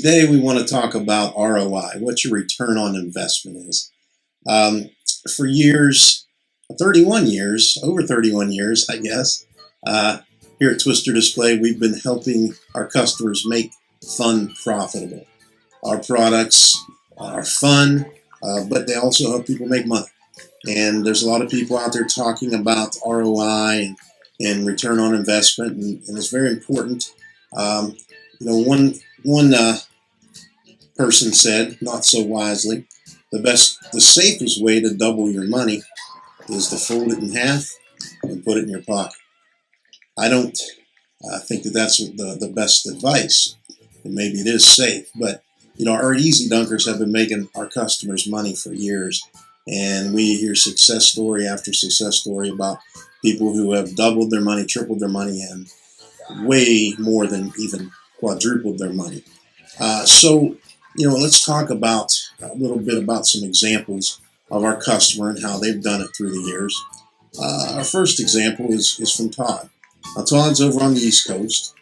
Today we want to talk about ROI, what your return on investment is. For years, 31 years, over 31 years, I guess, here at Twister Display, we've been helping our customers make fun profitable. Our products are fun, but they also help people make money. And there's a lot of people out there talking about ROI and return on investment, and it's very important. One person said, not so wisely, the safest way to double your money is to fold it in half and put it in your pocket. I don't think that that's the best advice, and maybe it is safe, but our Easy Dunkers have been making our customers money for years, and we hear success story after success story about people who have doubled their money, tripled their money, and way more than even quadrupled their money. So let's talk about a little bit about some examples of our customer and how they've done it through the years. Our first example is from Todd. Now, Todd's over on the East Coast.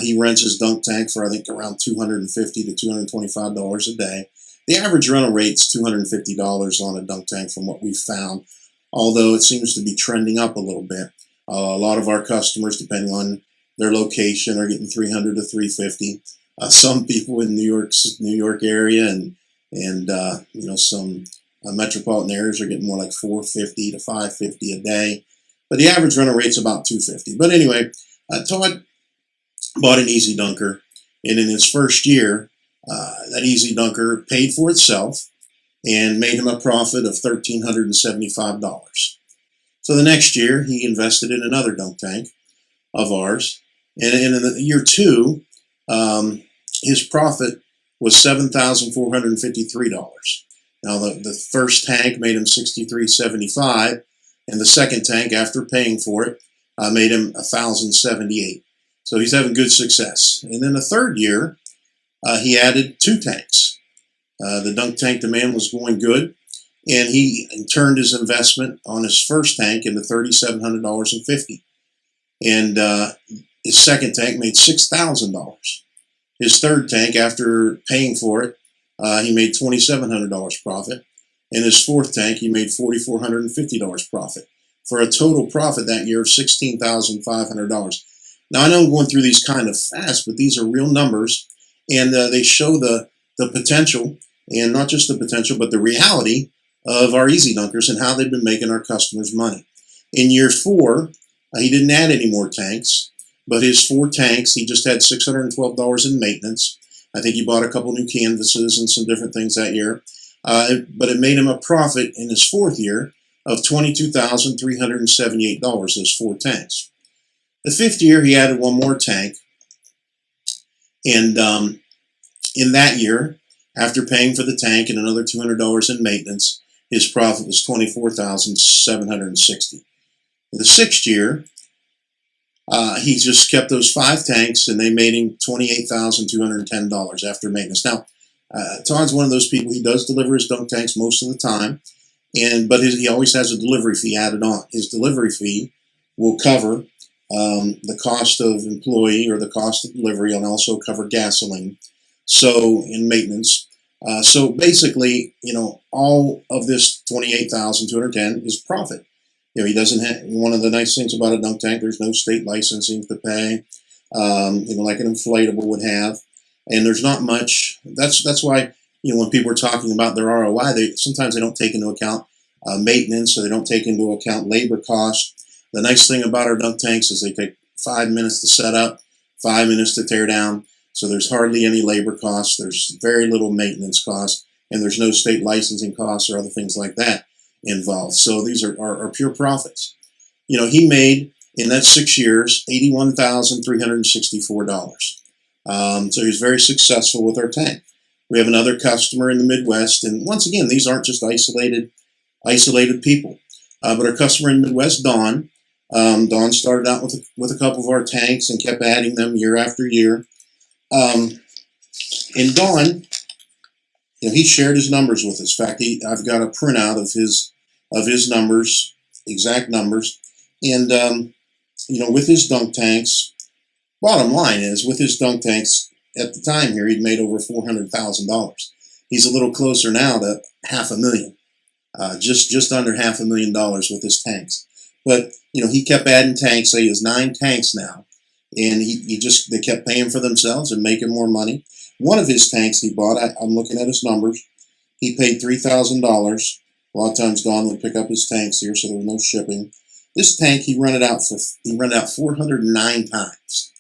He rents his dunk tank for, I think, around $250 to $225 a day. The average rental rate's $250 on a dunk tank from what we've found, although it seems to be trending up a little bit. A lot of our customers, depending on their location, are getting $300 to $350. Some people in New York area and some metropolitan areas are getting more like $450 to $550 a day, but the average rental rate's about $250. But anyway, Todd bought an Easy Dunker, and in his first year, that Easy Dunker paid for itself and made him a profit of $1,375. So the next year, he invested in another dunk tank of ours, and in the year two, his profit was $7,453. Now the first tank made him $6,375, and the second tank, after paying for it, made him $1,078. So he's having good success. And then the third year, he added two tanks. The dunk tank demand was going good, and he turned his investment on his first tank into $3,750. And his second tank made $6,000. His third tank, after paying for it, he made $2,700 profit. And his fourth tank, he made $4,450 profit, for a total profit that year of $16,500. Now, I know I'm going through these kind of fast, but these are real numbers, and they show the potential, and not just the potential, but the reality of our Easy Dunkers and how they've been making our customers money. In year four, he didn't add any more tanks, but his four tanks, he just had $612 in maintenance. I think he bought a couple new canvases and some different things that year. But it made him a profit in his fourth year of $22,378, those four tanks. The fifth year, he added one more tank. And in that year, after paying for the tank and another $200 in maintenance, his profit was $24,760. In the sixth year, he just kept those five tanks, and they made him $28,210 after maintenance. Now, Todd's one of those people, he does deliver his dunk tanks most of the time, but he always has a delivery fee added on. His delivery fee will cover the cost of employee or the cost of delivery, and also cover gasoline, so in maintenance. So basically, all of this $28,210 is profit. He doesn't have, one of the nice things about a dunk tank, there's no state licensing to pay, like an inflatable would have, and there's not much. That's why, when people are talking about their ROI, sometimes they don't take into account maintenance, or they don't take into account labor costs. The nice thing about our dunk tanks is they take 5 minutes to set up, 5 minutes to tear down, so there's hardly any labor costs, there's very little maintenance costs, and there's no state licensing costs or other things like that involved. So these are pure profits. He made, in that 6 years, $81,364. So he was very successful with our tank. We have another customer in the Midwest, and once again, these aren't just isolated people. But our customer in the Midwest, Don started out with a couple of our tanks and kept adding them year after year. And Don, he shared his numbers with us. In fact, I've got a printout of his numbers, exact numbers, and with his dunk tanks, bottom line is, with his dunk tanks, at the time here, he'd made over $400,000. He's a little closer now to $500,000, just under $500,000 with his tanks. But he kept adding tanks. So he has 9 tanks now, and they kept paying for themselves and making more money. One of his tanks he bought, I'm looking at his numbers. He paid $3,000. A lot of times Don would pick up his tanks here, so there was no shipping. This tank he rented out 409 times.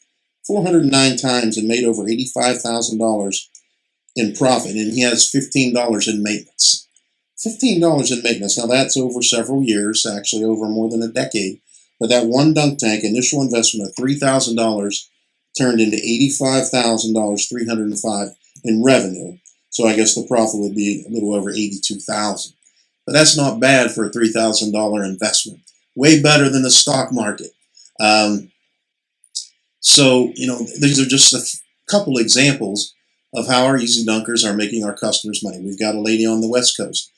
409 times and made over $85,000 in profit, and he has $15 in maintenance. $15 in maintenance. Now that's over several years, actually over more than a decade. But that one dunk tank initial investment of $3,000 turned into $85,000, $305 in revenue. So I guess the profit would be a little over $82,000. But that's not bad for a $3,000 investment. Way better than the stock market. So these are just a couple examples of how our Easy Dunkers are making our customers money. We've got a lady on the West Coast.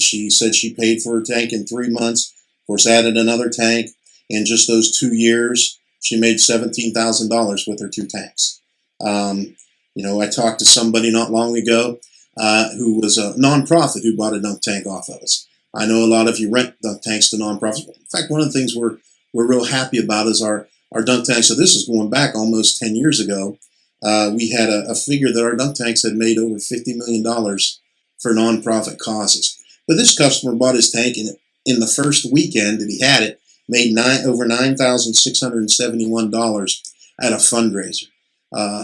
She said she paid for her tank in 3 months. Of course, added another tank. In just those 2 years, she made $17,000 with her 2 tanks. I talked to somebody not long ago who was a nonprofit who bought a dunk tank off of us. I know a lot of you rent dunk tanks to nonprofits. In fact, one of the things we're real happy about is our dunk tanks. So this is going back almost 10 years ago. We had a figure that our dunk tanks had made over $50 million for nonprofit causes. But this customer bought his tank, and in the first weekend that he had it, made over $9,671 at a fundraiser.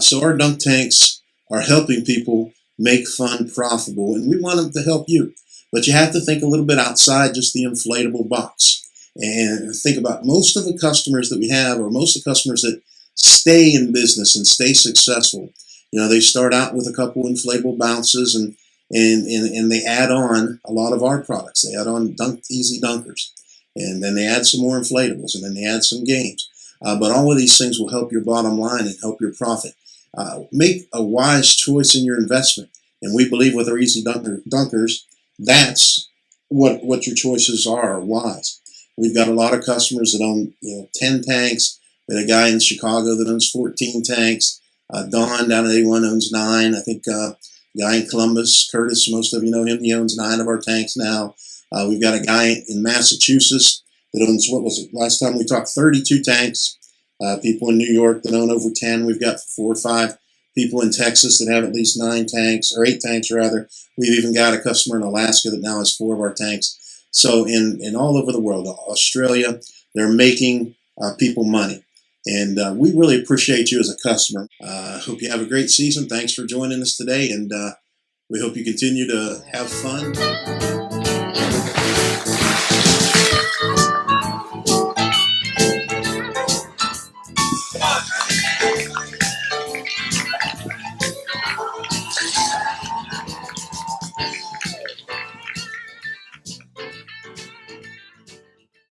So our dunk tanks are helping people make fun profitable, and we want them to help you. But you have to think a little bit outside just the inflatable box. And think about most of the customers that we have, or most of the customers that stay in business and stay successful. They start out with a couple inflatable bounces, and they add on a lot of our products. They add on Easy Dunkers, and then they add some more inflatables, and then they add some games. But all of these things will help your bottom line and help your profit. Make a wise choice in your investment, and we believe with our Easy Dunkers, that's what your choices are wise. We've got a lot of customers that own 10 tanks. We had a guy in Chicago that owns 14 tanks. Don down at A1 owns 9. I think a guy in Columbus, Curtis, most of you know him, he owns 9 of our tanks now. We've got a guy in Massachusetts that owns, what was it, last time we talked, 32 tanks. People in New York that own over 10. We've got 4 or 5 people in Texas that have at least 9 tanks, or 8 tanks rather. We've even got a customer in Alaska that now has 4 of our tanks. So in all over the world, Australia, they're making people money. And we really appreciate you as a customer. Hope you have a great season. Thanks for joining us today, and we hope you continue to have fun.